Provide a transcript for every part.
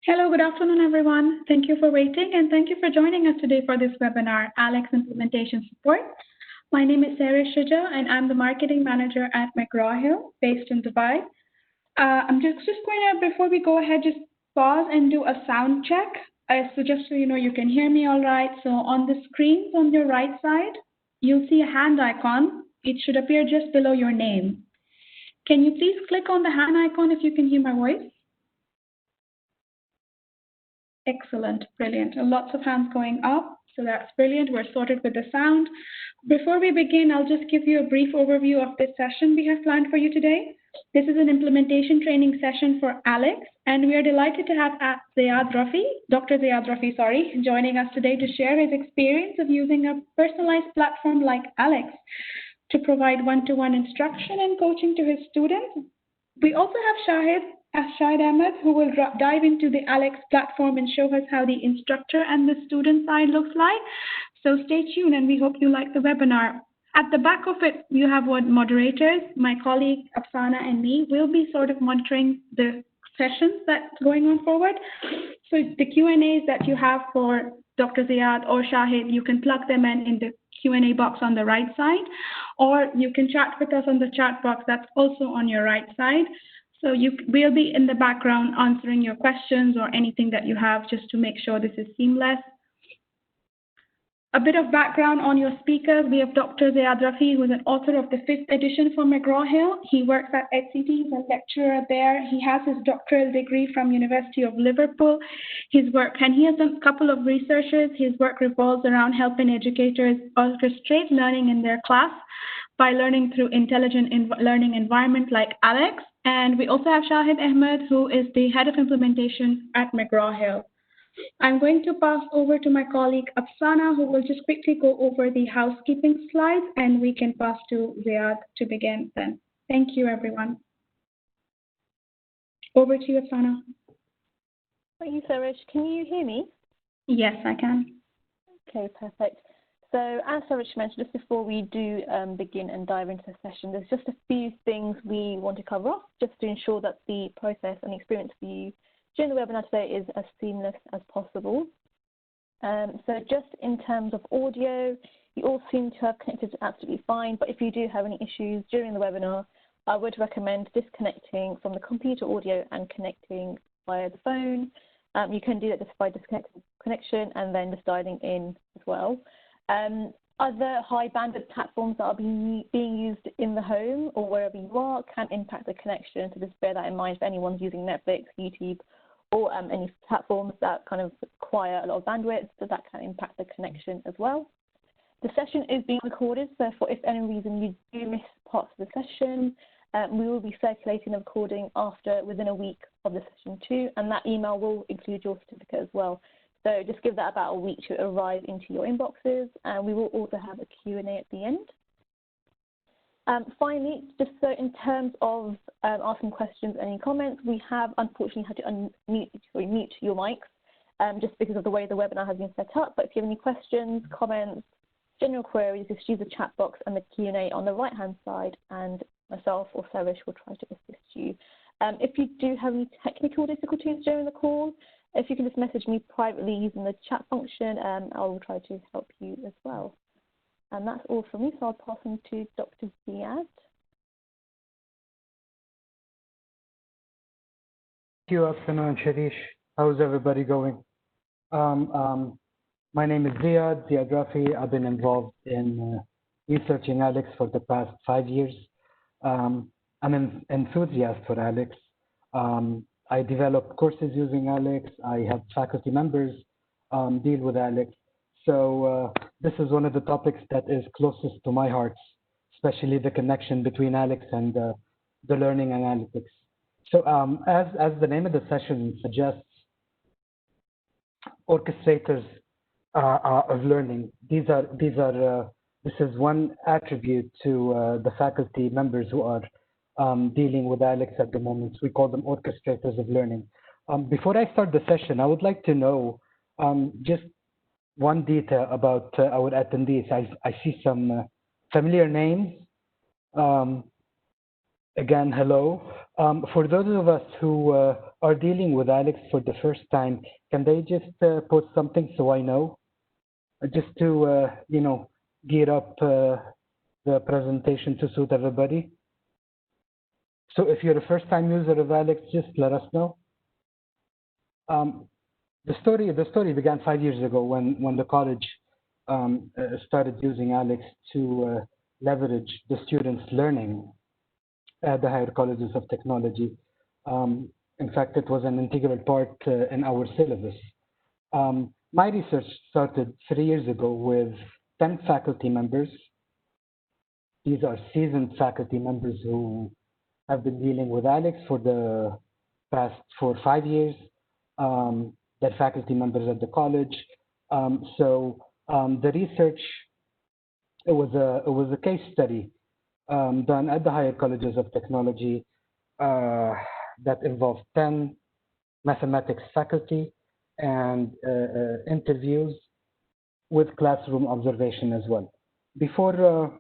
Hello, good afternoon, everyone. Thank you for waiting and thank you for joining us today for this webinar, ALEKS Implementation Support. My name is Sarah Shuja and I'm the Marketing Manager at McGraw Hill, based in Dubai. I'm just going to, before we go ahead, just pause and do a sound check. So just so you know, you can hear me all right. So on the screens on your right side, you'll see a hand icon. It should appear just below your name. Can you please click on the hand icon if you can hear my voice? Excellent, brilliant. Lots of hands going up, so that's brilliant. We're sorted with the sound. Before we begin, I'll just give you a brief overview of this session we have planned for you today. This is an implementation training session for ALEKS, and we are delighted to have Ziad Rafhi, Dr. Ziad Rafhi, joining us today to share his experience of using a personalized platform like ALEKS to provide one-to-one instruction and coaching to his students. We also have Shahid Ahmed, who will dive into the ALEKS platform and show us how the instructor and the student side looks like. So stay tuned and we hope you like the webinar. At the back of it, you have what moderators, my colleague Afsana and me will be sort of monitoring the sessions that's going on forward. So the Q&As that you have for Dr. Ziad or Shahid, you can plug them in the Q&A box on the right side, or you can chat with us on the chat box that's also on your right side. So we'll be in the background answering your questions or anything that you have just to make sure this is seamless. A bit of background on your speakers. We have Dr. Ziad Rafhi, who is an author of the 5th edition for McGraw Hill. He works at HCT, he's a lecturer there. He has his doctoral degree from University of Liverpool. He has done a couple of researches. His work revolves around helping educators orchestrate learning in their class by learning through intelligent learning environment like ALEKS. And we also have Shahid Ahmed, who is the head of implementation at McGraw Hill. I'm going to pass over to my colleague Afsana, who will just quickly go over the housekeeping slides, and we can pass to Ziad to begin then. Thank you, everyone. Over to you, Afsana. Thank you, Saraj. Can you hear me? Yes, I can. Okay, perfect. So as Saraj mentioned, just before we do begin and dive into the session, there's just a few things we want to cover off just to ensure that the process and experience for you during the webinar today is as seamless as possible. So just in terms of audio, you all seem to have connected absolutely fine, but if you do have any issues during the webinar, I would recommend disconnecting from the computer audio and connecting via the phone. You can do that just by disconnecting connection and then just dialing in as well. Other high bandwidth platforms that are being used in the home or wherever you are can impact the connection, so just bear that in mind if anyone's using Netflix, YouTube, or any platforms that kind of require a lot of bandwidth, so that can impact the connection as well. The session is being recorded, so if any reason you do miss parts of the session, we will be circulating the recording within a week of the session too, and that email will include your certificate as well. So just give that about a week to arrive into your inboxes, and we will also have a Q&A at the end. Finally, just so in terms of asking questions and any comments, we have unfortunately had to mute your mics just because of the way the webinar has been set up. But if you have any questions, comments, general queries, just use the chat box and the Q&A on the right-hand side, and myself or Saraj will try to assist you. If you do have any technical difficulties during the call, if you can just message me privately using the chat function, I will try to help you as well. And that's all from me, so I'll pass on to Dr. Ziad. Thank you, Afsana and Sharish. How's everybody going? My name is Ziad Rafhi. I've been involved in researching ALEKS for the past 5 years. I'm an enthusiast for ALEKS. I develop courses using ALEKS. I have faculty members deal with ALEKS. So this is one of the topics that is closest to my heart, especially the connection between ALEKS and the learning analytics. So as the name of the session suggests, orchestrators of learning. This is one attribute to the faculty members who are dealing with ALEKS at the moment. We call them orchestrators of learning. Before I start the session, I would like to know just one detail about our attendees. I see some familiar names. Again, hello. For those of us who are dealing with ALEKS for the first time, can they just post something so I know? Just to, gear up the presentation to suit everybody. So if you're a first-time user of ALEKS, just let us know. The story began 5 years ago when the college started using ALEKS to leverage the students' learning at the higher colleges of technology. In fact, it was an integral part in our syllabus. My research started 3 years ago with 10 faculty members. These are seasoned faculty members who have been dealing with ALEKS for the past 4 or 5 years. They're faculty members at the college. The research, it was a case study done at the higher colleges of technology that involved 10 mathematics faculty and interviews with classroom observation as well. Before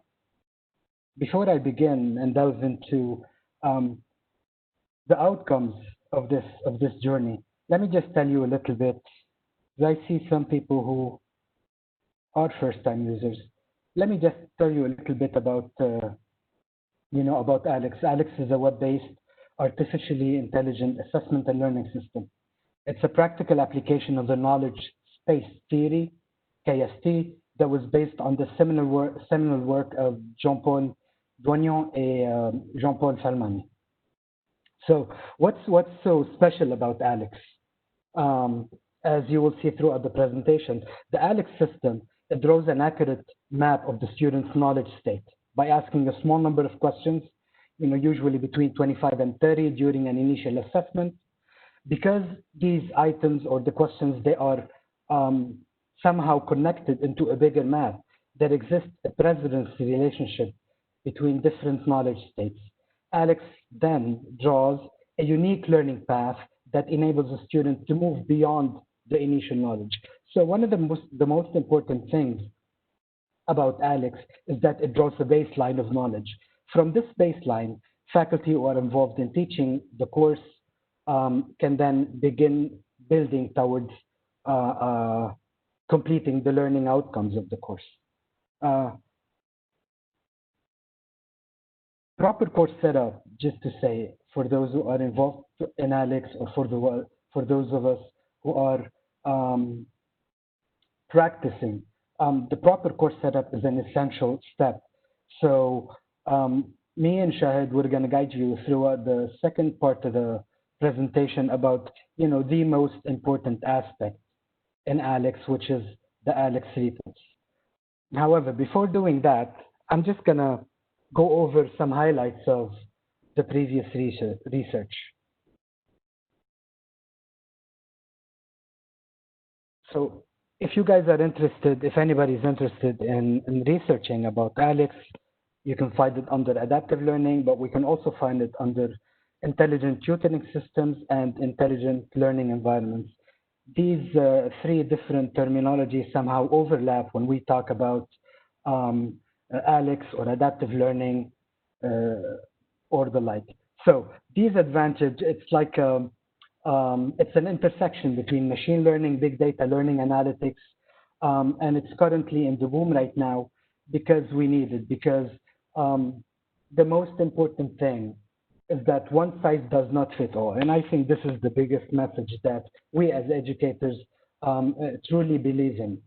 I begin and delve into the outcomes of this journey, let me just tell you a little bit. I see some people who are first-time users. Let me just tell you a little bit about about ALEKS. ALEKS is a web-based artificially intelligent assessment and learning system. It's a practical application of the knowledge space theory, KST, that was based on the seminal work of Jean-Paul Doignon and Jean-Paul Falmani. So what's so special about ALEKS? As you will see throughout the presentation, the ALEKS system, it draws an accurate map of the student's knowledge state by asking a small number of questions, usually between 25 and 30 during an initial assessment. Because these items or the questions, they are somehow connected into a bigger map, there exists a precedence relationship between different knowledge states. ALEKS then draws a unique learning path that enables a student to move beyond the initial knowledge. So one of the most important things about ALEKS is that it draws a baseline of knowledge. From this baseline, faculty who are involved in teaching the course can then begin building towards completing the learning outcomes of the course. Proper course setup, just to say, for those who are involved in ALEKS or for those of us who are practicing, the proper course setup is an essential step. So me and Shahid, we're going to guide you throughout the second part of the presentation about the most important aspect in ALEKS, which is the ALEKS reports. However, before doing that, I'm just going to go over some highlights of the previous research. So if you guys are interested, if anybody's interested in researching about ALEKS, you can find it under adaptive learning, but we can also find it under intelligent tutoring systems and intelligent learning environments. These three different terminologies somehow overlap when we talk about ALEKS or adaptive learning or the like. So these advantages, it's like it's an intersection between machine learning, big data learning, analytics, and it's currently in the boom right now because we need it, because the most important thing is that one size does not fit all. And I think this is the biggest message that we as educators truly believe in.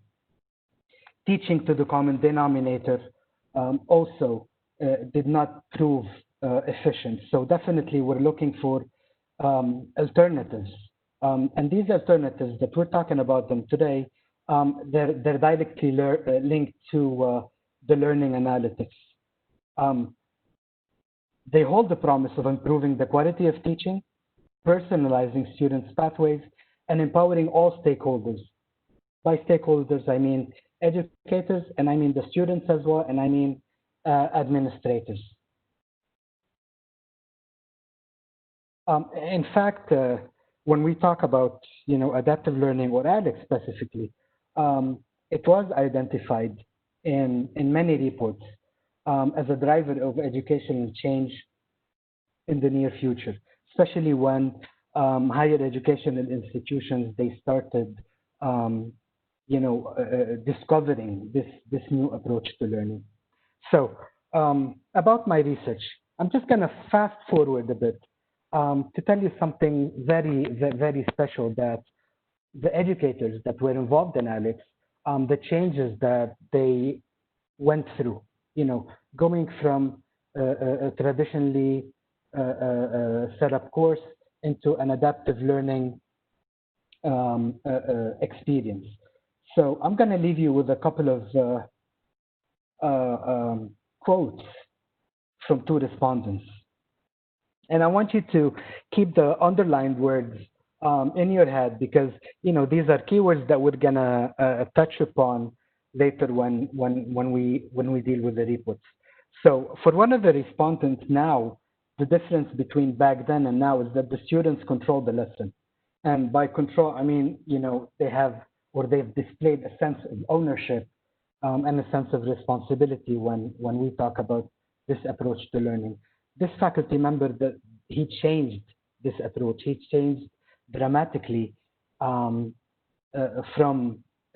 Teaching to the common denominator also did not prove efficient. So definitely we're looking for alternatives. And these alternatives that we're talking about them today, they're directly linked to the learning analytics. They hold the promise of improving the quality of teaching, personalizing students' pathways, and empowering all stakeholders. By stakeholders, I mean educators, and I mean the students as well, and I mean administrators. In fact, when we talk about adaptive learning or ALEKS specifically, it was identified in many reports as a driver of educational change in the near future, especially when higher educational institutions, they started, discovering this new approach to learning. So about my research, I'm just going to fast forward a bit to tell you something very special that the educators that were involved in ALEKS, the changes that they went through, going from a traditionally set up course into an adaptive learning experience. So I'm going to leave you with a couple of quotes from two respondents. And I want you to keep the underlined words in your head because these are keywords that we're gonna touch upon later when we deal with the reports. So for one of the respondents now, the difference between back then and now is that the students control the lesson. And by control, I mean, they have or they've displayed a sense of ownership and a sense of responsibility when we talk about this approach to learning. This faculty member, he changed this approach. He changed dramatically from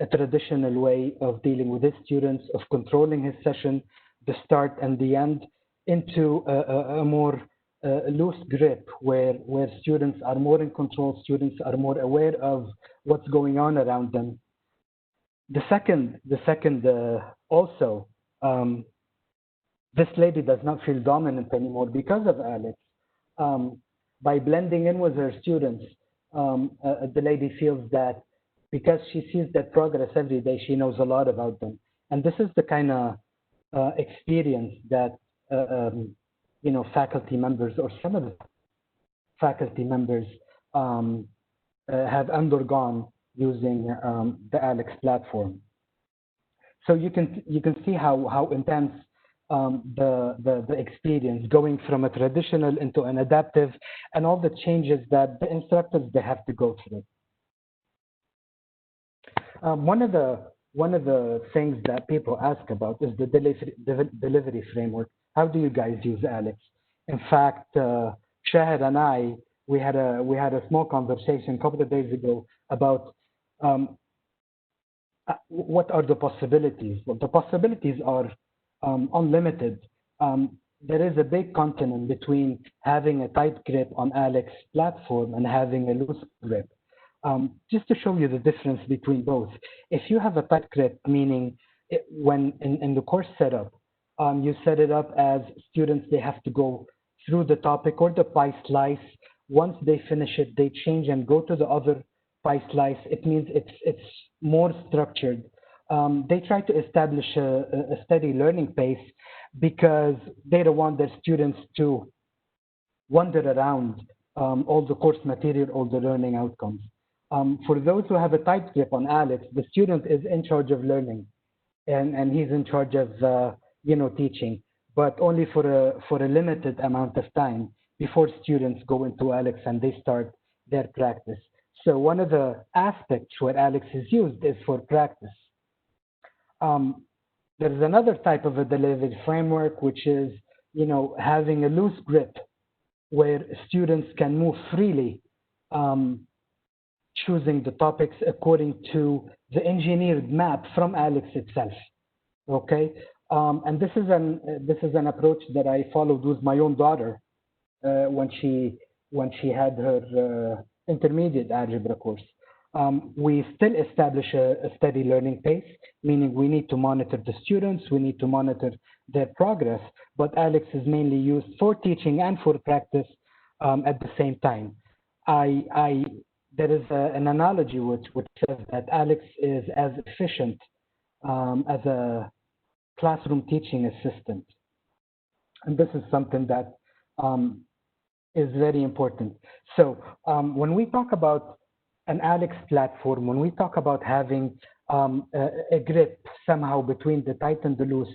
a traditional way of dealing with his students, of controlling his session, the start and the end, into a more loose grip where students are more in control, students are more aware of what's going on around them. The second also, this lady does not feel dominant anymore because of ALEKS. By blending in with her students, the lady feels that because she sees that progress every day, she knows a lot about them. And this is the kind of experience that faculty members or some of the faculty members have undergone using the ALEKS platform. So you can see how intense the experience going from a traditional into an adaptive and all the changes that the instructors they have to go through. One of the things that people ask about is the delivery framework. How do you guys use ALEKS? In fact, Shahid and I, we had a small conversation a couple of days ago about what are the possibilities. Well, the possibilities are unlimited. There is a big continent between having a tight grip on ALEKS platform and having a loose grip. Just to show you the difference between both. If you have a tight grip, meaning when in the course setup, you set it up as students, they have to go through the topic or the pie slice. Once they finish it, they change and go to the other pie slice. It means it's more structured. They try to establish a steady learning pace because they don't want their students to wander around all the course material, all the learning outcomes. For those who have a tight grip on ALEKS, the student is in charge of learning, and he's in charge of teaching, but only for a limited amount of time before students go into ALEKS and they start their practice. So one of the aspects where ALEKS is used is for practice. There's another type of a delivery framework, which is having a loose grip where students can move freely, choosing the topics according to the engineered map from ALEKS itself. Okay, and this is an approach that I followed with my own daughter when she had her intermediate algebra course. We still establish a steady learning pace, meaning we need to monitor the students, we need to monitor their progress, but ALEKS is mainly used for teaching and for practice at the same time. There is an analogy which says that ALEKS is as efficient as a classroom teaching assistant. And this is something that is very important. So when we talk about an ALEKS platform, when we talk about having a grip somehow between the tight and the loose,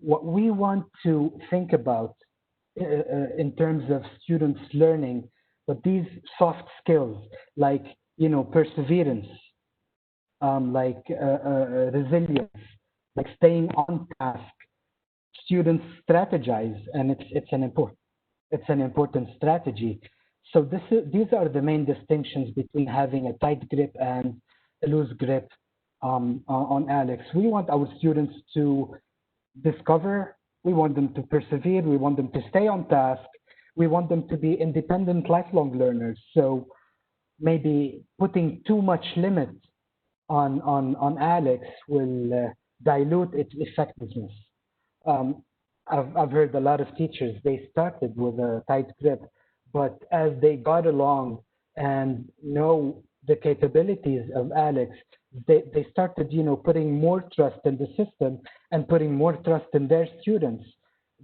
what we want to think about in terms of students learning, but these soft skills like perseverance, like resilience, like staying on task. Students strategize, and it's an it's an important strategy. So these are the main distinctions between having a tight grip and a loose grip on ALEKS. We want our students to discover, we want them to persevere, we want them to stay on task, we want them to be independent, lifelong learners. So maybe putting too much limit on ALEKS will dilute its effectiveness. Um, I've heard a lot of teachers, they started with a tight grip, but as they got along and know the capabilities of ALEKS, they started, putting more trust in the system and putting more trust in their students.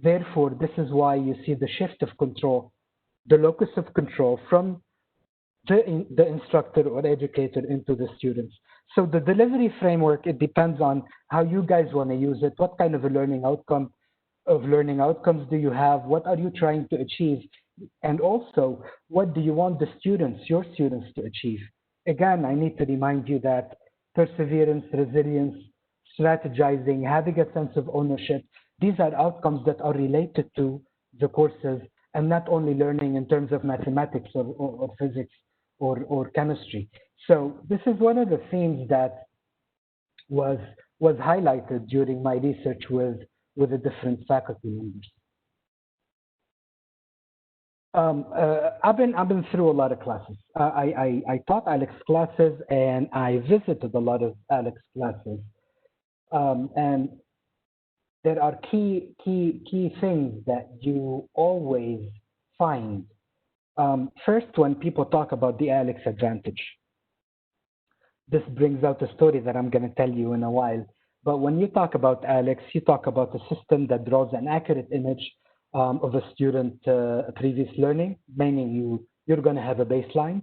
Therefore, this is why you see the shift of control, the locus of control from the instructor or educator into the students. So the delivery framework, it depends on how you guys want to use it. What kind of a learning outcomes do you have? What are you trying to achieve? And also, what do you want your students to achieve? Again, I need to remind you that perseverance, resilience, strategizing, having a sense of ownership, these are outcomes that are related to the courses and not only learning in terms of mathematics or physics or chemistry. So this is one of the themes that was was highlighted during my research with the different faculty members. I've been through a lot of classes. I taught ALEKS classes and I visited a lot of ALEKS classes. And there are key things that you always find. First, when people talk about the ALEKS advantage, this brings out a story that I'm going to tell you in a while. But when you talk about ALEKS, you talk about a system that draws an accurate image of a student previous learning, meaning you're going to have a baseline.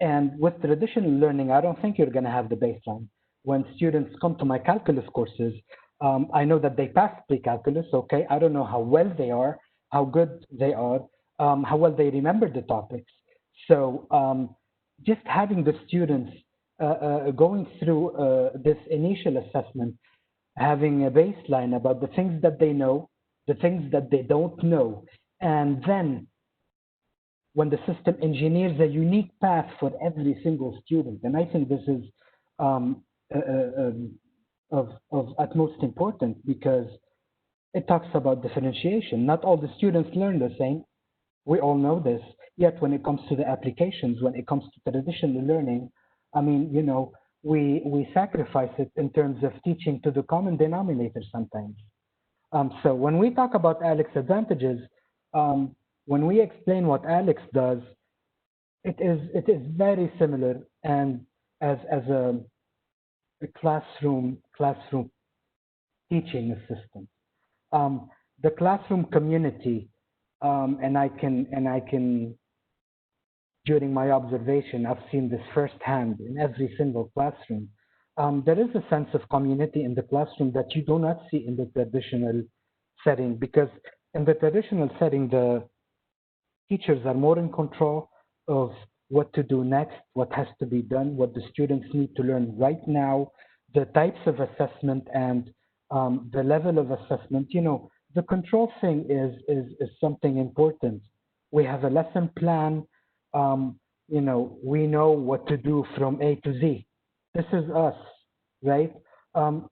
And with traditional learning, I don't think you're going to have the baseline. When students come to my calculus courses, I know that they passed pre-calculus, okay? I don't know how well they are, how good they are, how well they remember the topics. So just having the students going through this initial assessment, having a baseline about the things that they know, the things that they don't know, and then when the system engineers a unique path for every single student. And I think this is uh, uh, of utmost importance because it talks about differentiation. Not all the students learn the same. We all know this. Yet when it comes to the applications, when it comes to traditional learning, I mean, we sacrifice it in terms of teaching to the common denominator sometimes. So when we talk about ALEKS advantages, when we explain what ALEKS does, it is very similar and as a classroom teaching assistant. The classroom community, and I can during my observation, I've seen this firsthand in every single classroom. There is a sense of community in the classroom that you do not see in the traditional setting because in the traditional setting, the teachers are more in control of what to do next, what has to be done, what the students need to learn right now, the types of assessment and the level of assessment. The control thing is something important. We have a lesson plan. We know what to do from A to Z. This is us, right? Um,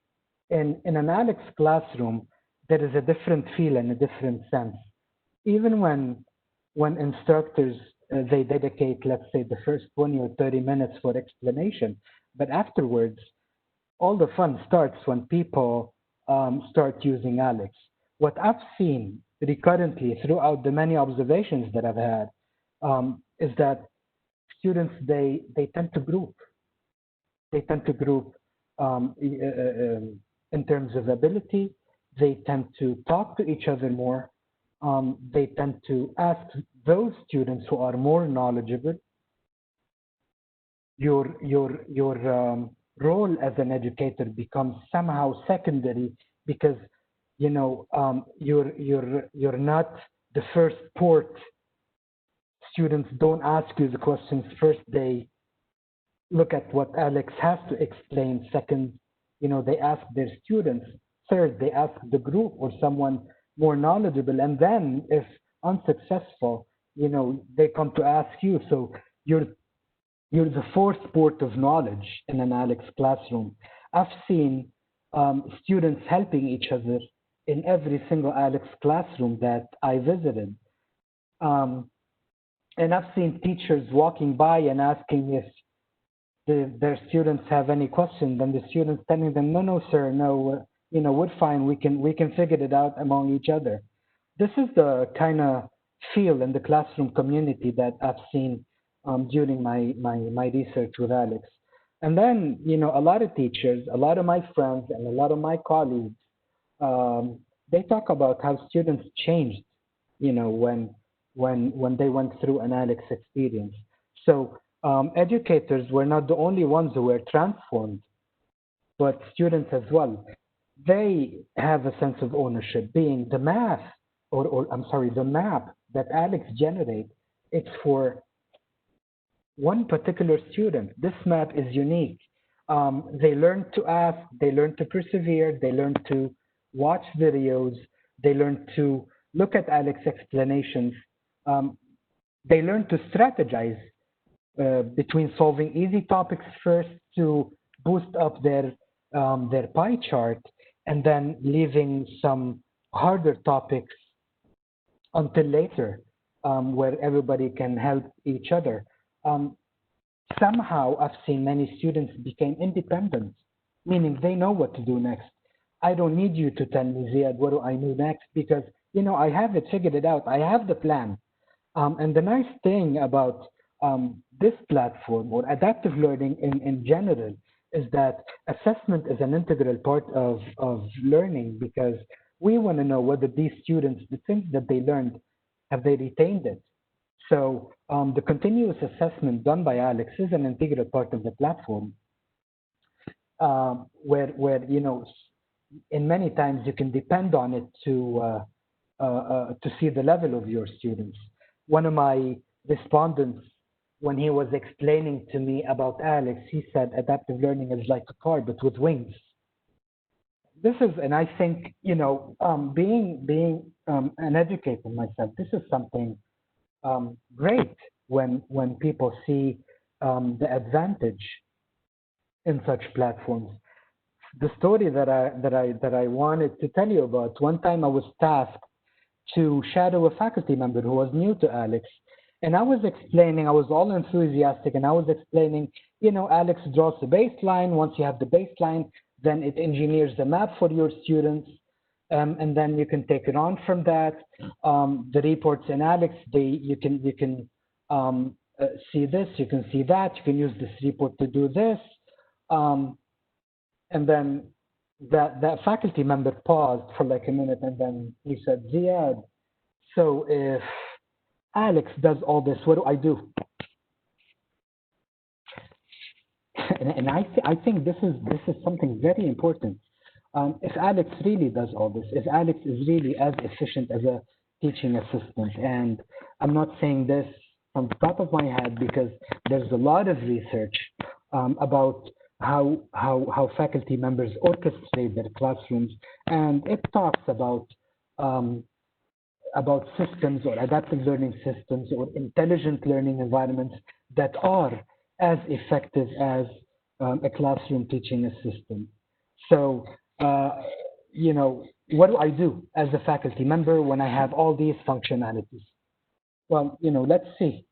in an ALEKS classroom, there is a different feel and a different sense. Even when instructors they dedicate, let's say, the first 20 or 30 minutes for explanation, but afterwards, all the fun starts when people start using ALEKS. What I've seen recurrently throughout the many observations that I've had is that students they tend to group. They tend to group in terms of ability. They tend to talk to each other more. They tend to ask those students who are more knowledgeable. Your role as an educator becomes somehow secondary because you're not the first port. Students don't ask you the questions first. They look at what ALEKS has to explain. Second, they ask their students. Third, they ask the group or someone more knowledgeable. And then if unsuccessful, they come to ask you. So you're the fourth port of knowledge in an ALEKS classroom. I've seen students helping each other in every single ALEKS classroom that I visited. And I've seen teachers walking by and asking if their students have any questions, and the students telling them, no, no, sir, no, we're fine. We can figure it out among each other. This is the kind of feel in the classroom community that I've seen during my research with ALEKS. And then, a lot of teachers, a lot of my friends, and a lot of my colleagues, they talk about how students changed, when they went through an ALEKS experience. So educators were not the only ones who were transformed, but students as well. They have a sense of ownership, being the math, or I'm sorry, the map that ALEKS generate. It's for one particular student. This map is unique. They learn to ask, they learn to persevere, they learn to watch videos, they learn to look at ALEKS explanations. They learn to strategize between solving easy topics first to boost up their pie chart, and then leaving some harder topics until later, where everybody can help each other. Somehow, I've seen many students became independent, meaning they know what to do next. I don't need you to tell me, Ziad, what do I do next? Because, I have it figured it out. I have the plan. And the nice thing about this platform, or adaptive learning in general, is that assessment is an integral part of learning, because we want to know whether these students, the things that they learned, have they retained it. So the continuous assessment done by ALEKS is an integral part of the platform, where in many times you can depend on it to see the level of your students. One of my respondents, when he was explaining to me about ALEKS, he said adaptive learning is like a car but with wings. This is, and I think, being an educator myself, this is something great when people see the advantage in such platforms. The story that I wanted to tell you about. One time I was tasked to shadow a faculty member who was new to ALEKS, and I was explaining. I was all enthusiastic, and I was explaining. ALEKS draws the baseline. Once you have the baseline, then it engineers the map for your students, and then you can take it on from that. The reports in ALEKS, you can see this, you can see that, you can use this report to do this. And then that faculty member paused for like a minute, and then he said, Ziad, so if ALEKS does all this, what do I do? And I think this is something very important. If ALEKS really does all this, if ALEKS is really as efficient as a teaching assistant, and I'm not saying this from the top of my head because there's a lot of research about how faculty members orchestrate their classrooms, and it talks about systems or adaptive learning systems or intelligent learning environments that are as effective as a classroom teaching assistant. So, what do I do as a faculty member when I have all these functionalities? Well, let's see.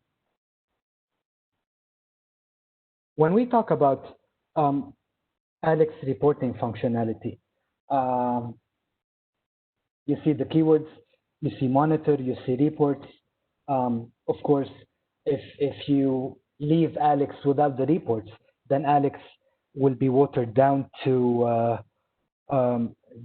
When we talk about ALEKS reporting functionality, you see the keywords, you see monitor, you see reports. Of course, if you leave ALEKS without the reports, then ALEKS will be watered down to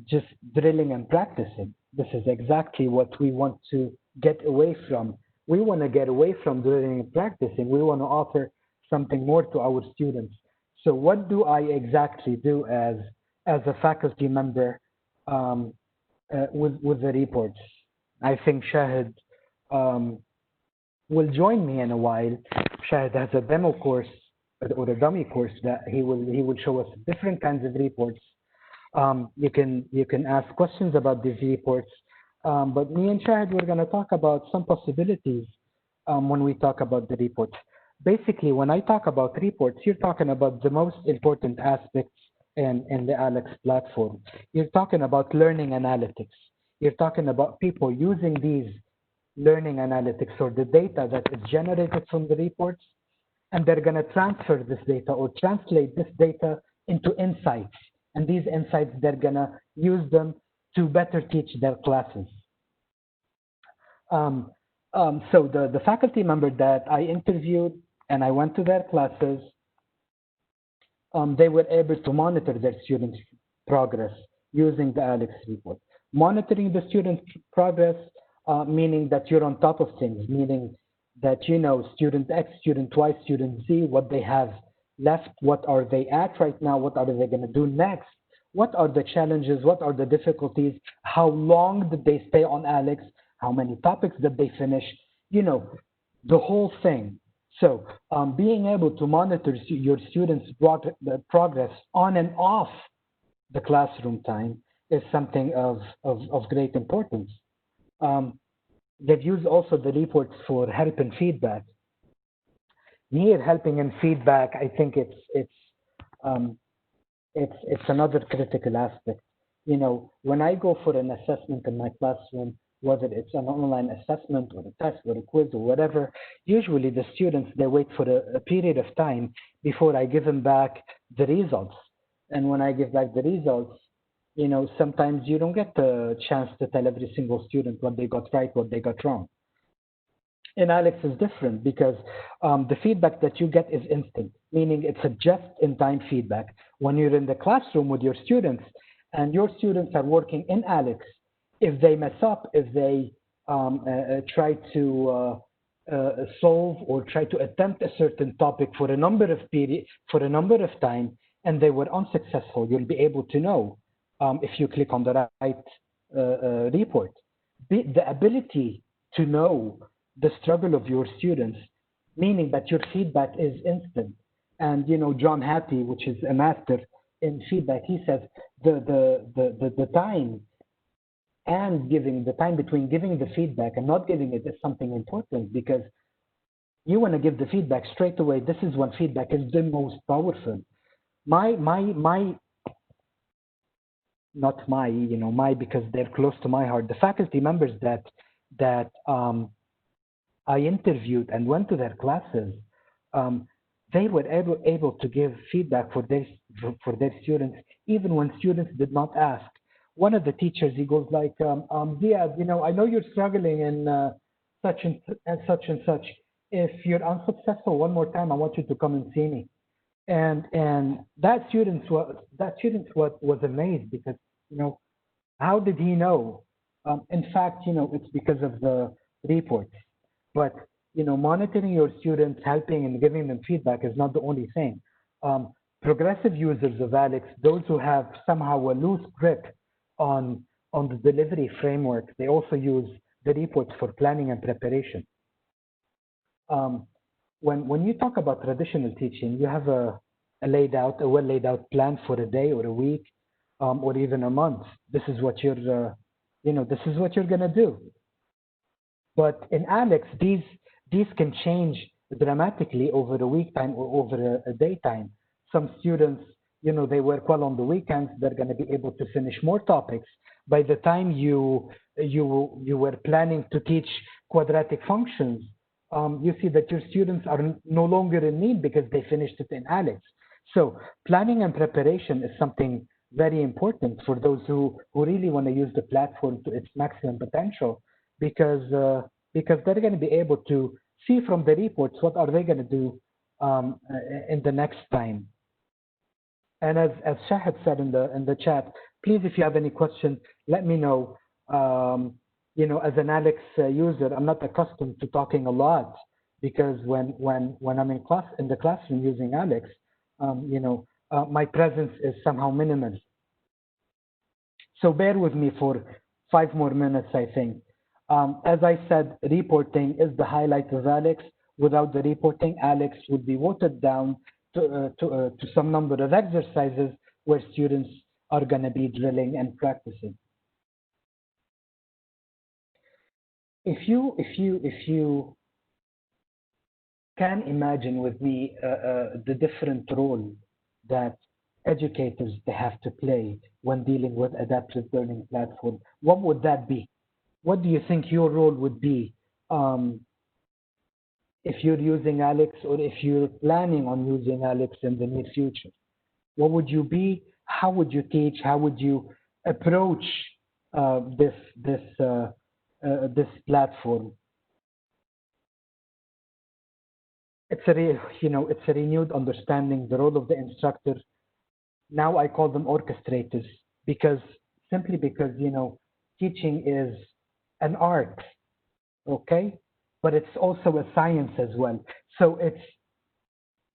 just drilling and practicing. This is exactly what we want to get away from. We want to get away from drilling and practicing. We want to offer something more to our students. So what do I exactly do as a faculty member with the reports? I think Shahid will join me in a while. Shahid has a demo course or a dummy course that he will show us different kinds of reports. You can ask questions about these reports. But me and Shahid, we're going to talk about some possibilities when we talk about the reports. Basically, when I talk about reports, you're talking about the most important aspects in the ALEKS platform. You're talking about learning analytics. You're talking about people using these learning analytics or the data that is generated from the reports, and they're going to transfer this data or translate this data into insights. And these insights, they're going to use them to better teach their classes. So the faculty member that I interviewed and I went to their classes, they were able to monitor their students' progress using the ALEKS report. Monitoring the student progress, meaning that you're on top of things, meaning that you know student X, student Y, student Z, what they have left, what are they at right now, what are they going to do next, what are the challenges, what are the difficulties, how long did they stay on ALEKS, how many topics did they finish, you know, the whole thing. So being able to monitor your students' progress on and off the classroom time is something of great importance. They've used also the reports for help and feedback. Here, helping and feedback, I think it's another critical aspect. You know, when I go for an assessment in my classroom, whether it's an online assessment or a test or a quiz or whatever, usually the students, they wait for a period of time before I give them back the results. And when I give back the results, you know, sometimes you don't get the chance to tell every single student what they got right, what they got wrong. In ALEKS is different because the feedback that you get is instant, meaning it's a just-in-time feedback. When you're in the classroom with your students and your students are working in ALEKS, if they mess up, if they try to solve or try to attempt a certain topic for a number of time, and they were unsuccessful, you'll be able to know if you click on the right report. The ability to know the struggle of your students, meaning that your feedback is instant. And you know, John Hattie, which is a master in feedback, he says the time and giving the time between giving the feedback and not giving it is something important, because you want to give the feedback straight away. This is when feedback is the most powerful. Not my, you know, my, because they're close to my heart. The faculty members that I interviewed and went to their classes, they were able to give feedback for their students, even when students did not ask. One of the teachers, he goes like, Ziad, you know, I know you're struggling in such and such and such. If you're unsuccessful one more time, I want you to come and see me. And that student was amazed, because, you know, how did he know? In fact, you know, it's because of the reports. But, you know, monitoring your students, helping and giving them feedback is not the only thing. Progressive users of ALEKS, those who have somehow a loose grip on the delivery framework, they also use the reports for planning and preparation. When you talk about traditional teaching, you have a well laid out plan for a day or a week, or even a month. This is what you're, you know, this is what you're gonna do. But in ALEKS, these can change dramatically over a week time or over a day time. Some students, you know, they work well on the weekends. They're going to be able to finish more topics. By the time you were planning to teach quadratic functions, you see that your students are no longer in need because they finished it in ALEKS. So planning and preparation is something very important for those who really want to use the platform to its maximum potential, because they're going to be able to see from the reports what are they going to do in the next time. And as Shahid said in the chat, please, if you have any question, let me know. You know, as an ALEKS user, I'm not accustomed to talking a lot, because when I'm in the classroom using ALEKS, you know, my presence is somehow minimal. So bear with me for 5 more minutes, I think. As I said, reporting is the highlight of ALEKS. Without the reporting, ALEKS would be watered down to some number of exercises where students are going to be drilling and practicing. if you can imagine with me the different role that educators they have to play when dealing with adaptive learning platform, what would that be? What do you think your role would be um, if you're using ALEKS or if you're planning on using ALEKS in the near future? What would you be? How would you teach? How would you approach this platform? It's it's a renewed understanding the role of the instructor. Now I call them orchestrators because simply because teaching is an art, okay, but it's also a science as well. So it's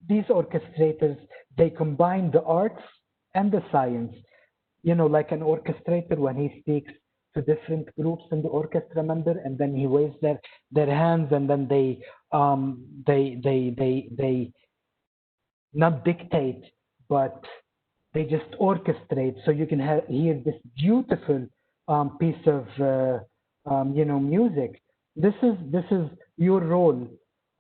these orchestrators, they combine the arts and the science. Like an orchestrator when he speaks to different groups in the orchestra member, and then he waves their hands, and then they not dictate, but they just orchestrate. So you can hear this beautiful piece of music. This is your role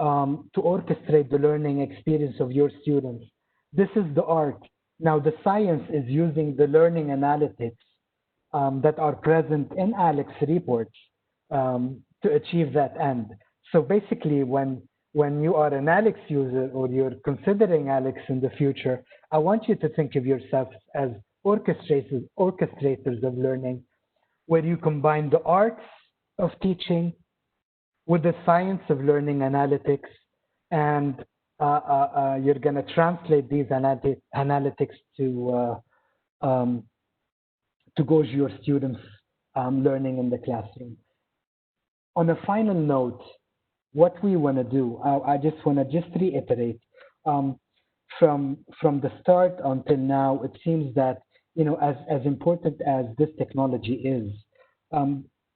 to orchestrate the learning experience of your students. This is the art. Now the science is using the learning analytics that are present in ALEKS reports to achieve that end. So basically, when you are an ALEKS user or you're considering ALEKS in the future, I want you to think of yourself as orchestrators of learning, where you combine the arts of teaching with the science of learning analytics, and you're going to translate these analytics to go to your students learning in the classroom. On a final note, what we want to do, I just want to just reiterate, from the start until now, it seems that as important as this technology is,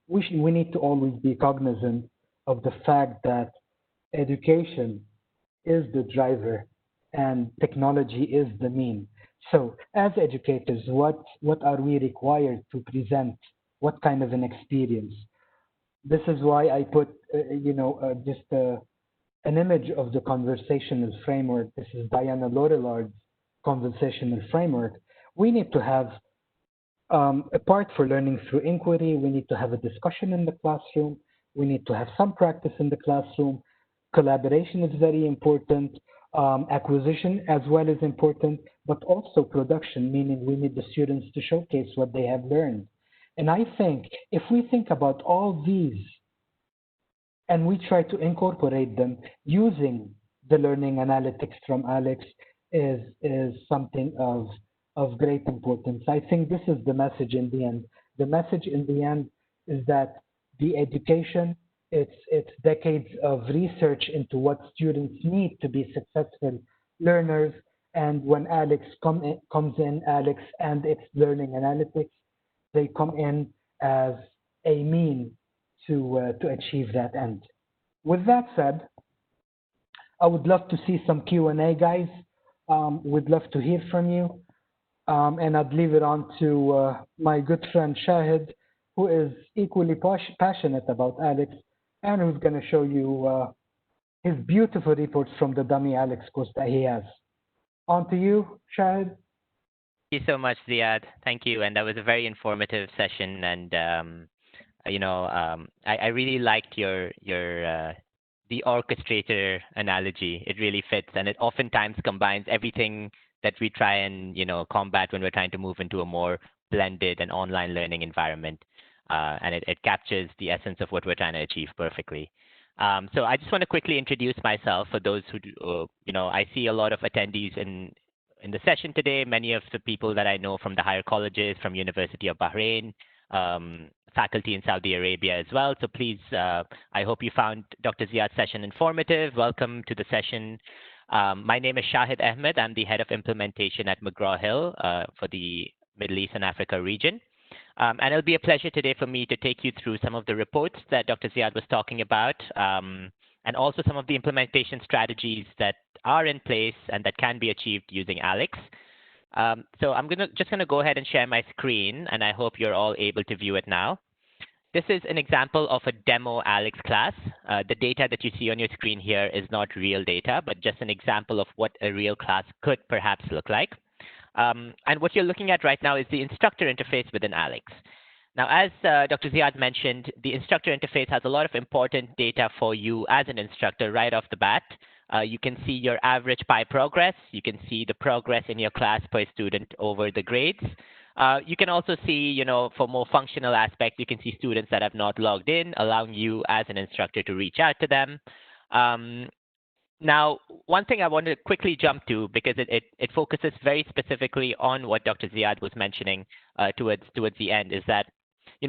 we need to always be cognizant of the fact that education is the driver and technology is the mean. So as educators, what are we required to present? What kind of an experience? This is why I put, just an image of the conversational framework. This is Diana Laurillard's conversational framework. We need to have a part for learning through inquiry. We need to have a discussion in the classroom. We need to have some practice in the classroom. Collaboration is very important. Acquisition as well is important, but also production, meaning we need the students to showcase what they have learned. And I think if we think about all these and we try to incorporate them using the learning analytics from ALEKS is something of great importance. I think this is the message in the end. The message in the end is that the education, it's decades of research into what students need to be successful learners. And when ALEKS comes in, ALEKS and its learning analytics, they come in as a mean to achieve that end. With that said, I would love to see some Q&A, guys. We'd love to hear from you. And I'd leave it on to my good friend Shahid, who is equally passionate about ALEKS and who's going to show you his beautiful reports from the dummy ALEKS course that he has. On to you, Shahid. Thank you so much, Ziad. Thank you. And that was a very informative session. And, I really liked your the orchestrator analogy. It really fits. And it oftentimes combines everything that we try and, combat when we're trying to move into a more blended and online learning environment. And it captures the essence of what we're trying to achieve perfectly. So I just want to quickly introduce myself for those who, I see a lot of attendees in the session today, many of the people that I know from the higher colleges, from University of Bahrain, faculty in Saudi Arabia as well. So please, I hope you found Dr. Ziad's session informative. Welcome to the session. My name is Shahid Ahmed. I'm the head of implementation at McGraw Hill for the Middle East and Africa region. And it'll be a pleasure today for me to take you through some of the reports that Dr. Ziad was talking about, and also some of the implementation strategies that are in place and that can be achieved using ALEKS. So I'm just going to go ahead and share my screen, and I hope you're all able to view it now. this is an example of a demo ALEKS class. The data that you see on your screen here is not real data, but just an example of what a real class could perhaps look like. And what you're looking at right now is the instructor interface within ALEKS. Now, as Dr. Ziad mentioned, the instructor interface has a lot of important data for you as an instructor right off the bat. You can see your average PI progress. You can see the progress in your class per student over the grades. You can also see, for more functional aspects, you can see students that have not logged in, allowing you as an instructor to reach out to them. Now, one thing I want to quickly jump to, because it focuses very specifically on what Dr. Ziad was mentioning towards the end, is that,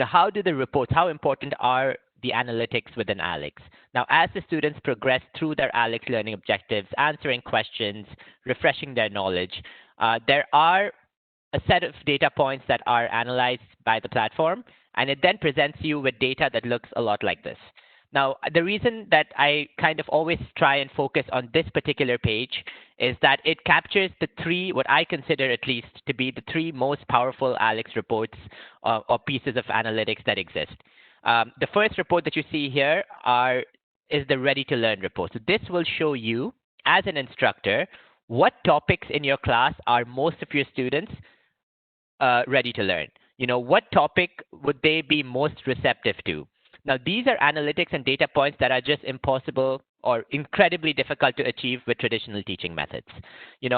how do the reports, how important are the analytics within ALEKS? Now, as the students progress through their ALEKS learning objectives, answering questions, refreshing their knowledge, there are a set of data points that are analyzed by the platform, and it then presents you with data that looks a lot like this. Now, the reason that I kind of always try and focus on this particular page is that it captures the three, what I consider at least to be the three most powerful ALEKS reports or pieces of analytics that exist. The first report that you see here is the Ready to Learn report. So this will show you, as an instructor, what topics in your class are most of your students ready to learn. What topic would they be most receptive to? Now, these are analytics and data points that are just impossible or incredibly difficult to achieve with traditional teaching methods.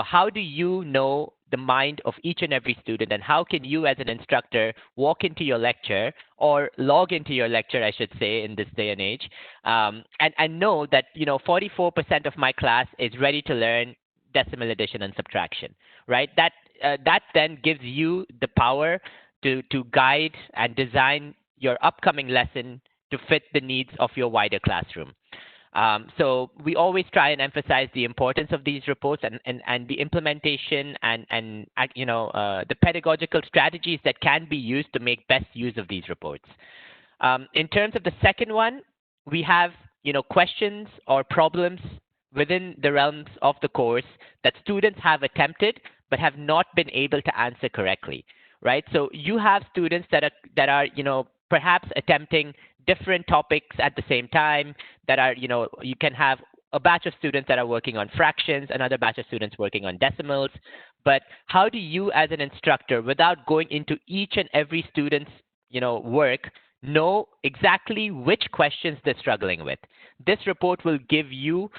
How do you know the mind of each and every student, and how can you as an instructor walk into your lecture or log into your lecture, I should say, in this day and age, and know that 44% of my class is ready to learn decimal addition and subtraction, right? That then gives you the power to guide and design your upcoming lesson to fit the needs of your wider classroom. So we always try and emphasize the importance of these reports and the implementation and the pedagogical strategies that can be used to make best use of these reports. In terms of the second one, we have questions or problems within the realms of the course that students have attempted but have not been able to answer correctly, right? So you have students that are perhaps attempting different topics at the same time, that are, you can have a batch of students that are working on fractions, another batch of students working on decimals. But how do you as an instructor, without going into each and every student's, work, know exactly which questions they're struggling with? This report will give you,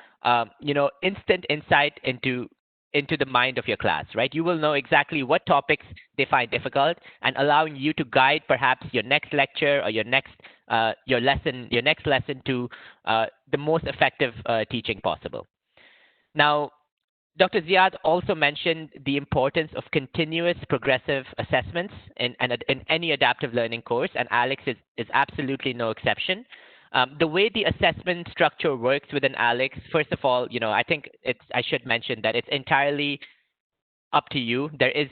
instant insight into the mind of your class, right? You will know exactly what topics they find difficult, and allowing you to guide perhaps your next lecture or your next lesson to the most effective teaching possible. Now, Dr. Ziad also mentioned the importance of continuous progressive assessments in any adaptive learning course, and ALEKS is absolutely no exception. The way the assessment structure works within ALEKS, first of all, I think I should mention that it's entirely up to you. There is,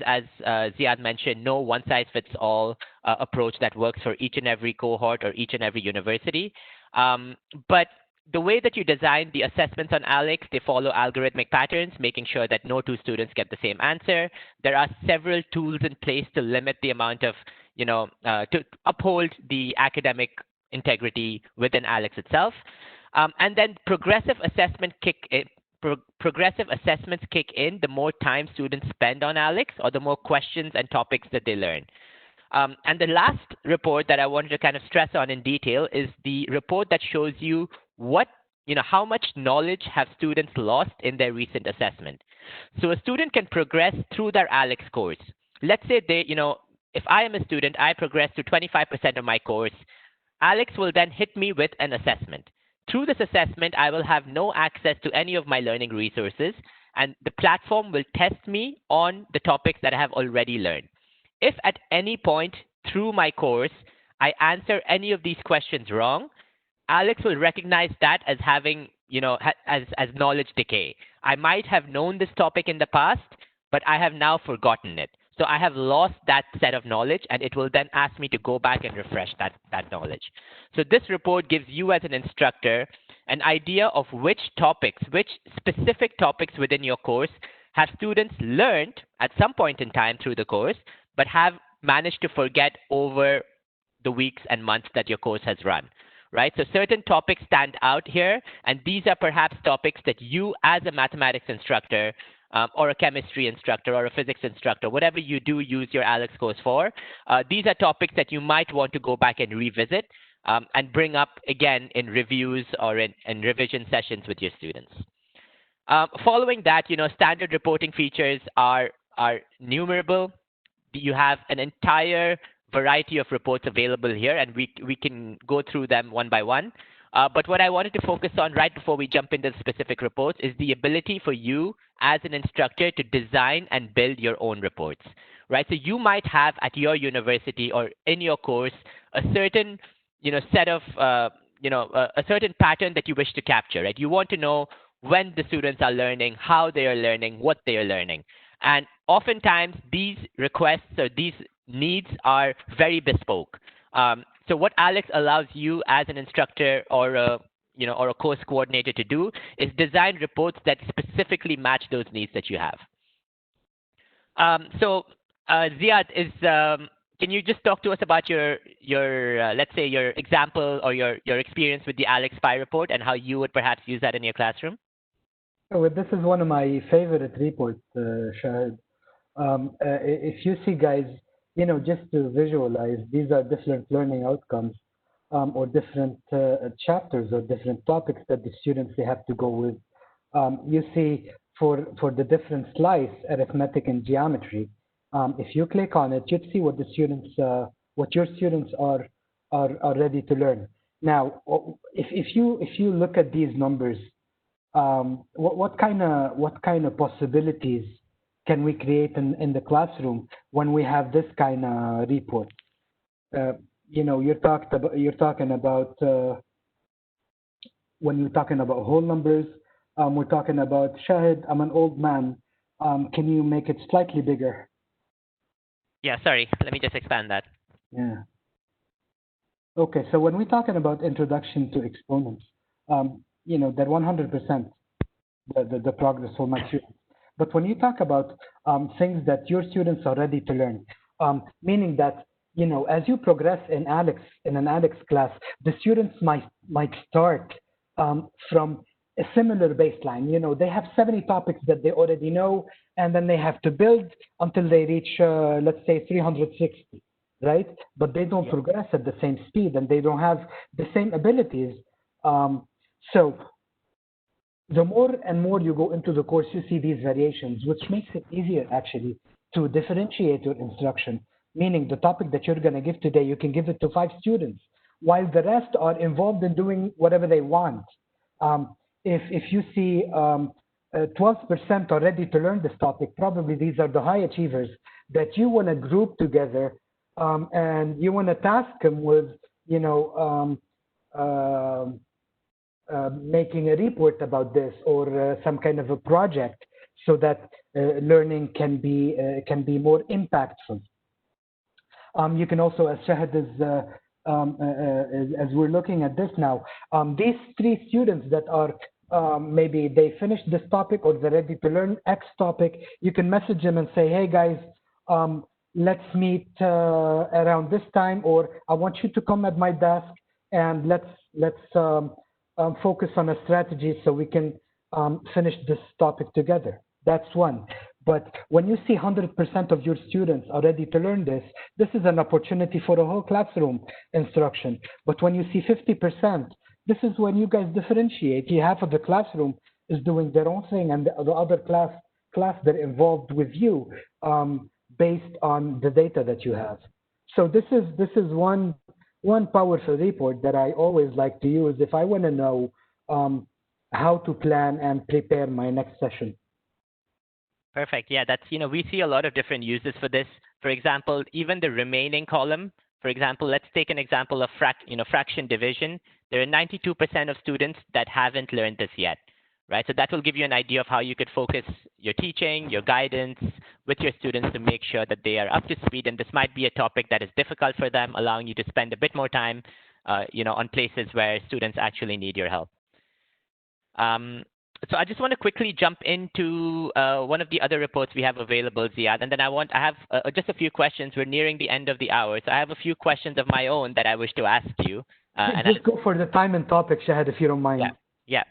as Ziad mentioned, no one-size-fits-all approach that works for each and every cohort or each and every university. But the way that you design the assessments on ALEKS, they follow algorithmic patterns, making sure that no two students get the same answer. There are several tools in place to limit the amount of, to uphold the academic integrity within ALEKS itself. And then progressive assessments kick in the more time students spend on ALEKS, or the more questions and topics that they learn. And the last report that I wanted to kind of stress on in detail is the report that shows you how much knowledge have students lost in their recent assessment. So a student can progress through their ALEKS course. Let's say if I am a student, I progress to 25% of my course. ALEKS will then hit me with an assessment. Through this assessment, I will have no access to any of my learning resources, and the platform will test me on the topics that I have already learned. If at any point through my course I answer any of these questions wrong, ALEKS will recognize that as having, as knowledge decay. I might have known this topic in the past, but I have now forgotten it. So I have lost that set of knowledge, and it will then ask me to go back and refresh that knowledge. So this report gives you as an instructor an idea of which specific topics within your course have students learned at some point in time through the course, but have managed to forget over the weeks and months that your course has run, right? So certain topics stand out here, and these are perhaps topics that you as a mathematics instructor or a chemistry instructor or a physics instructor, whatever you do use your ALEKS course for, these are topics that you might want to go back and revisit and bring up again in reviews or in revision sessions with your students. Following that, standard reporting features are numerable. You have an entire variety of reports available here, and we can go through them one by one. But what I wanted to focus on right before we jump into the specific reports is the ability for you as an instructor to design and build your own reports, right? So you might have at your university or in your course a certain, set of, a certain pattern that you wish to capture, right? You want to know when the students are learning, how they are learning, what they are learning. And oftentimes these requests or these needs are very bespoke. So what ALEKS allows you as an instructor or a course coordinator to do is design reports that specifically match those needs that you have. Ziad, can you just talk to us about your let's say your example or your experience with the ALEKS Spy report and how you would perhaps use that in your classroom? Oh, this is one of my favorite reports, Shahid. If you see, guys, just to visualize, these are different learning outcomes or different chapters or different topics that the students they have to go with. You see, for the different slice, arithmetic and geometry, if you click on it, you'd see what the students, what your students are ready to learn. Now, if you look at these numbers, what kind of possibilities can we create in the classroom when we have this kind of report? You're talking about when you're talking about whole numbers. We're talking about Shahid. I'm an old man. Can you make it slightly bigger? Yeah, sorry. Let me just expand that. Yeah. Okay, so when we're talking about introduction to exponents, they're 100% the progress for my students. But when you talk about things that your students are ready to learn, meaning that, as you progress in ALEKS, in an ALEKS class, the students might start from a similar baseline. They have 70 topics that they already know, and then they have to build until they reach, let's say, 360, right? But they don't progress at the same speed, and they don't have the same abilities. So the more and more you go into the course, you see these variations, which makes it easier actually to differentiate your instruction. Meaning the topic that you're going to give today, you can give it to 5 students, while the rest are involved in doing whatever they want. If you see 12% are ready to learn this topic, probably these are the high achievers that you want to group together, and you want to task them with, making a report about this or some kind of a project, so that learning can be more impactful. You can also, as Shahid is, as we're looking at this now, these 3 students that are maybe they finished this topic or they're ready to learn X topic, you can message them and say, hey guys, let's meet around this time, or I want you to come at my desk and let's focus on a strategy so we can finish this topic together. That's one. But when you see 100% of your students are ready to learn this, this is an opportunity for a whole classroom instruction. But when you see 50%, this is when you guys differentiate. Half of the classroom is doing their own thing, and the other class they're involved with you based on the data that you have. So this is one powerful report that I always like to use if I want to know how to plan and prepare my next session. Perfect. Yeah, that's, we see a lot of different uses for this. For example, even the remaining column, for example, let's take an example of fraction division. There are 92% of students that haven't learned this yet, right? So that will give you an idea of how you could focus your teaching, your guidance with your students to make sure that they are up to speed. And this might be a topic that is difficult for them, allowing you to spend a bit more time, on places where students actually need your help. So I just want to quickly jump into one of the other reports we have available, Ziad, and then I have just a few questions. We're nearing the end of the hour, so I have a few questions of my own that I wish to ask you. Just go for the time and topic, Shahad, if you don't mind. Yeah, yeah.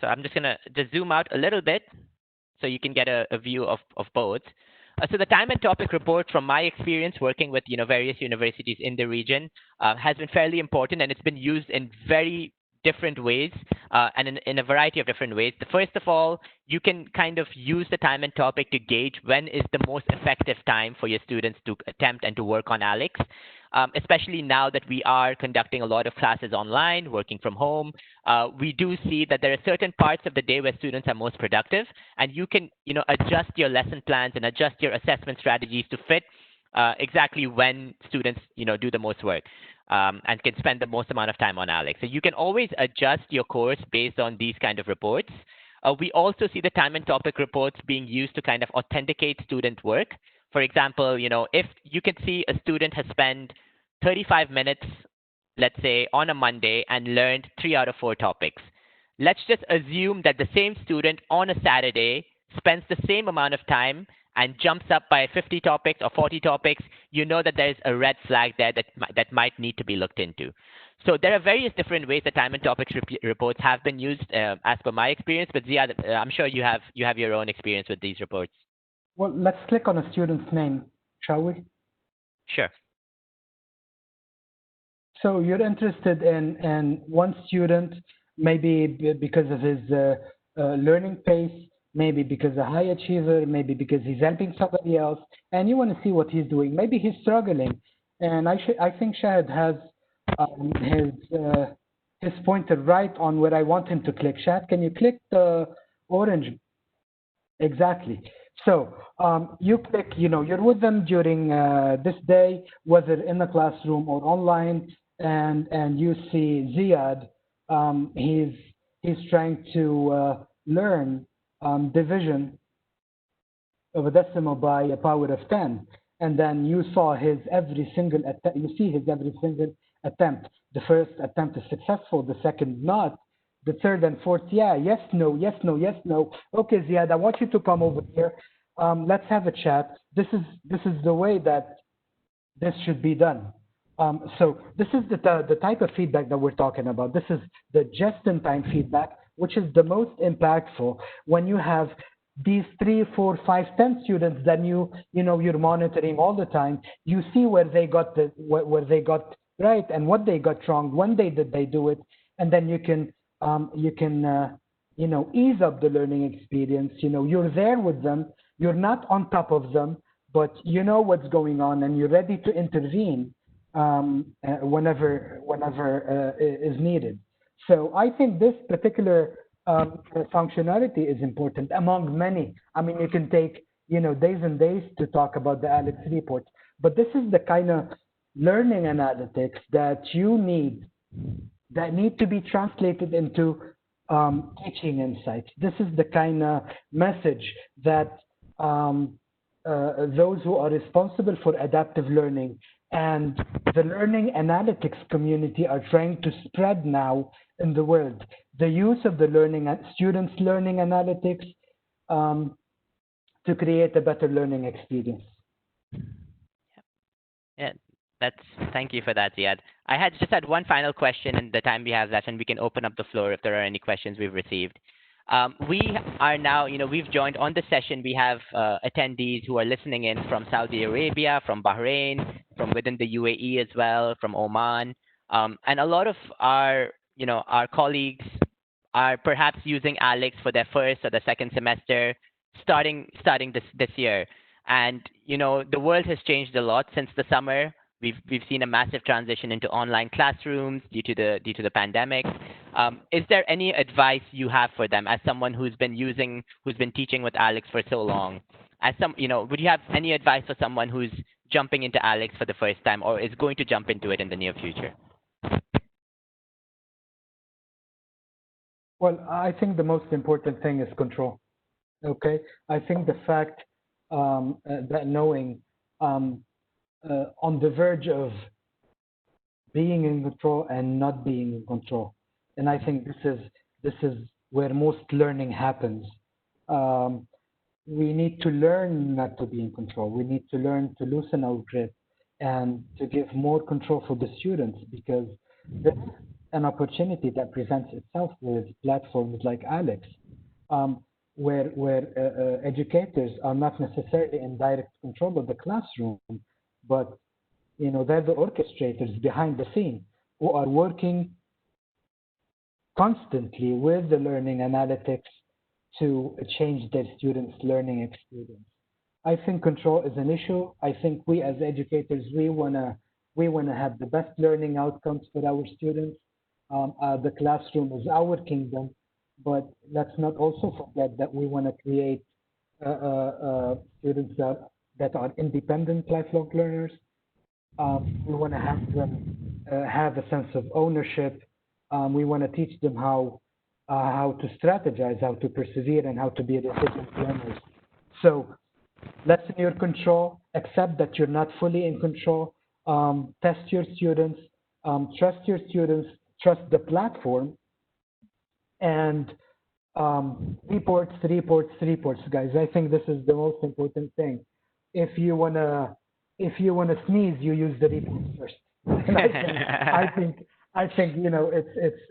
So I'm just gonna just zoom out a little bit so you can get a view of both. So the time and topic report, from my experience working with various universities in the region, has been fairly important, and it's been used in very different ways and in a variety of different ways. First of all, you can kind of use the time and topic to gauge when is the most effective time for your students to attempt and to work on ALEKS. Especially now that we are conducting a lot of classes online, working from home, we do see that there are certain parts of the day where students are most productive, and you can adjust your lesson plans and adjust your assessment strategies to fit exactly when students do the most work and can spend the most amount of time on ALEKS. So you can always adjust your course based on these kind of reports. We also see the time and topic reports being used to kind of authenticate student work. For example, if you can see a student has spent 35 minutes, let's say, on a Monday and learned 3 out of 4 topics. Let's just assume that the same student on a Saturday spends the same amount of time and jumps up by 50 topics or 40 topics. You know that there's a red flag there that might need to be looked into. So there are various different ways that time and topics reports have been used as per my experience. But Ziad, I'm sure you have your own experience with these reports. Well, let's click on a student's name, shall we? Sure. So you're interested in one student, maybe because of his learning pace, maybe because a high achiever, maybe because he's helping somebody else, and you want to see what he's doing. Maybe he's struggling, and I think Shahid has his pointer right on where I want him to click. Shahid, can you click the orange? Exactly. So you click, you're with them during this day, whether in the classroom or online, and you see Ziad. He's trying to learn division of a decimal by a power of 10, and then you saw his every single attempt. You see his every single attempt. The first attempt is successful, the second not. The third and fourth, yeah, yes, no, yes, no, yes, no. Okay, Ziad, I want you to come over here. Let's have a chat. This is the way that this should be done. So this is the type of feedback that we're talking about. This is the just-in-time feedback, which is the most impactful when you have these 3, 4, 5, 10 students that you're monitoring all the time. You see where they got where they got right and what they got wrong. When did they do it, and then you can ease up the learning experience. You're there with them. You're not on top of them, but you know what's going on, and you're ready to intervene whenever is needed. So I think this particular functionality is important among many. I mean, you can take days and days to talk about the ALEKS report, but this is the kind of learning analytics that you need, that need to be translated into teaching insights. This is the kind of message that those who are responsible for adaptive learning and the learning analytics community are trying to spread now in the world. The use of the students' learning analytics to create a better learning experience. Yeah, thank you for that, Ziad. I just had one final question in the time we have left, and we can open up the floor if there are any questions we've received. We are now, we've joined on the session. We have attendees who are listening in from Saudi Arabia, from Bahrain, from within the UAE as well, from Oman. And a lot of our colleagues are perhaps using ALEKS for their first or the second semester, starting this year. And the world has changed a lot since the summer. We've seen a massive transition into online classrooms due to the pandemic. Is there any advice you have for them as someone who's been teaching with ALEKS for so long? Would you have any advice for someone who's jumping into ALEKS for the first time or is going to jump into it in the near future? Well, I think the most important thing is control. Okay, I think the fact that knowing on the verge of being in control and not being in control. And I think this is where most learning happens. We need to learn not to be in control. We need to learn to loosen our grip and to give more control for the students, because that's an opportunity that presents itself with platforms like ALEKS, where educators are not necessarily in direct control of the classroom, but they're the orchestrators behind the scene who are working constantly with the learning analytics to change their students' learning experience. I think control is an issue. I think we as educators, we wanna have the best learning outcomes for our students. The classroom is our kingdom, but let's not also forget that we want to create students that are independent lifelong learners. We want to have them have a sense of ownership. We want to teach them how to strategize, how to persevere, and how to be resilient learners. So lessen your control, accept that you're not fully in control, test your students, trust your students, trust the platform, and reports, guys. I think this is the most important thing. If you wanna sneeze, you use the reports first. I think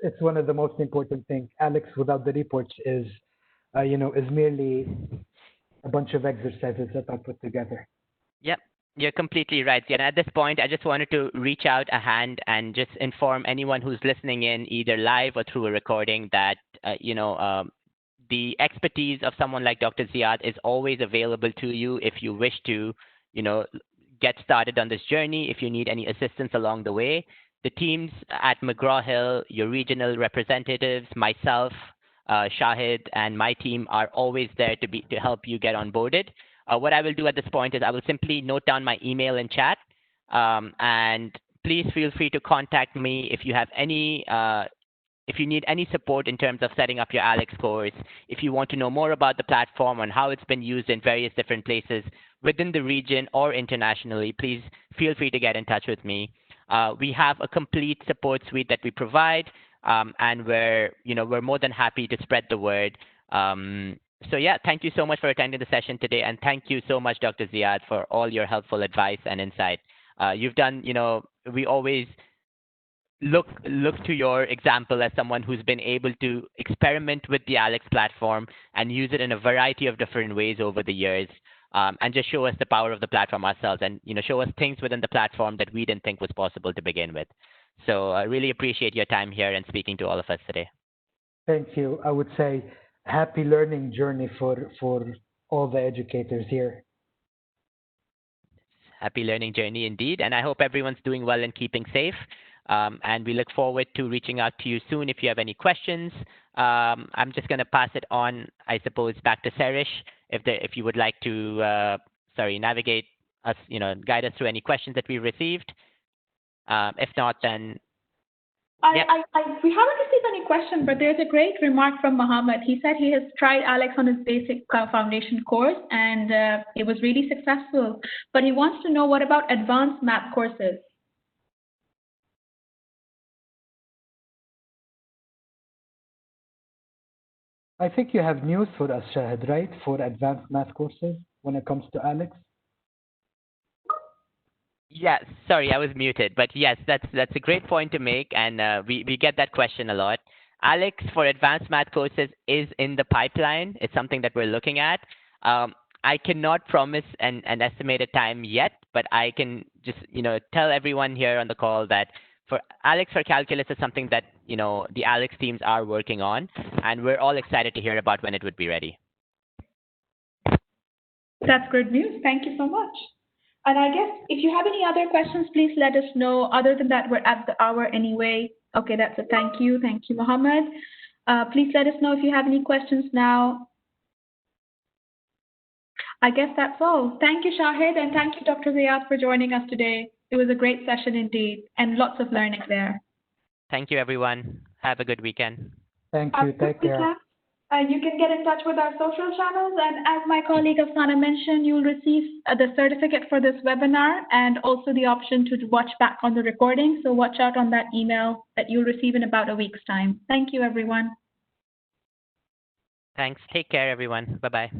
it's one of the most important things. ALEKS without the reports is merely a bunch of exercises that are put together. Yep, you're completely right. And at this point, I just wanted to reach out a hand and just inform anyone who's listening in, either live or through a recording, that the expertise of someone like Dr. Ziad is always available to you if you wish to, get started on this journey. If you need any assistance along the way, the teams at McGraw Hill, your regional representatives, myself, Shahid, and my team are always there to help you get onboarded. What I will do at this point is I will simply note down my email in chat, and please feel free to contact me if you have any, if you need any support in terms of setting up your ALEKS course, if you want to know more about the platform and how it's been used in various different places within the region or internationally, please feel free to get in touch with me. We have a complete support suite that we provide, and we're more than happy to spread the word. So yeah, thank you so much for attending the session today, and thank you so much, Dr. Ziad, for all your helpful advice and insight. You've done, we always look to your example as someone who's been able to experiment with the ALEKS platform and use it in a variety of different ways over the years, and just show us the power of the platform ourselves, and show us things within the platform that we didn't think was possible to begin with. So I really appreciate your time here and speaking to all of us today. Thank you. I would say happy learning journey for all the educators here. Happy learning journey indeed, and I hope everyone's doing well and keeping safe. And we look forward to reaching out to you soon if you have any questions. I'm just going to pass it on, I suppose, back to Serish if you would like to navigate us, guide us through any questions that we received. If not, then we haven't received any question, but there's a great remark from Mohammed. He said he has tried ALEKS on his basic foundation course, and it was really successful. But he wants to know, what about advanced math courses? I think you have news for us, Shahid, right? For advanced math courses when it comes to ALEKS? Yes, sorry, I was muted. But yes, that's a great point to make, and we get that question a lot. ALEKS for advanced math courses is in the pipeline. It's something that we're looking at. I cannot promise an estimated time yet, but I can just tell everyone here on the call that for ALEKS for Calculus is something that the ALEKS teams are working on, and we're all excited to hear about when it would be ready. That's good news. Thank you so much. And I guess if you have any other questions, please let us know. Other than that, we're at the hour anyway. Okay, that's a thank you. Thank you, Mohammed. Please let us know if you have any questions now. I guess that's all. Thank you, Shahid, and thank you, Dr. Ziad, for joining us today. It was a great session indeed, and lots of learning there. Thank you, everyone. Have a good weekend. Thank you. Take care. You can get in touch with our social channels, and as my colleague Afsana mentioned, you'll receive the certificate for this webinar and also the option to watch back on the recording. So watch out on that email that you'll receive in about a week's time. Thank you, everyone. Thanks. Take care, everyone. Bye-bye.